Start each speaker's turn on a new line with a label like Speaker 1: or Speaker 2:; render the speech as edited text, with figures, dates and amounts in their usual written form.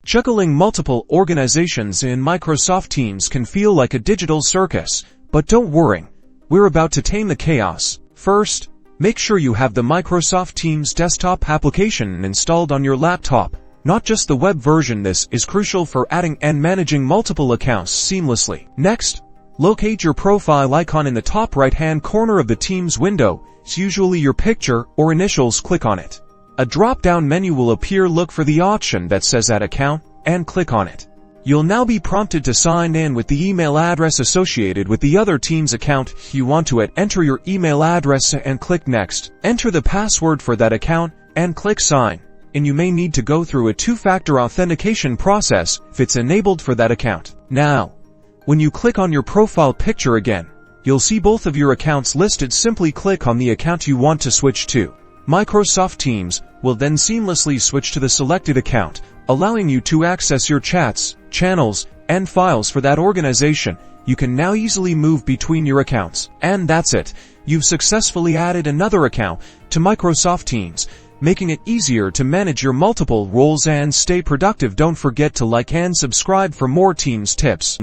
Speaker 1: Juggling multiple organizations in Microsoft Teams can feel like a digital circus, but don't worry, we're about to tame the chaos. First, make sure you have the Microsoft Teams desktop application installed on your laptop, not just the web version. This is crucial for adding and managing multiple accounts seamlessly. Next, locate your profile icon in the top right-hand corner of the Teams window. It's usually your picture or initials. Click on it. A drop-down menu will appear. Look for the option that says Add Account and click on it. You'll now be prompted to sign in with the email address associated with the other Teams account you want to add. Enter your email address and click Next. Enter the password for that account and click Sign. And you may need to go through a two-factor authentication process if it's enabled for that account. Now, when you click on your profile picture again, you'll see both of your accounts listed. Simply click on the account you want to switch to. Microsoft Teams will then seamlessly switch to the selected account, allowing you to access your chats, channels, and files for that organization. You can now easily move between your accounts. And that's it. You've successfully added another account to Microsoft Teams, making it easier to manage your multiple roles and stay productive. Don't forget to like and subscribe for more Teams tips.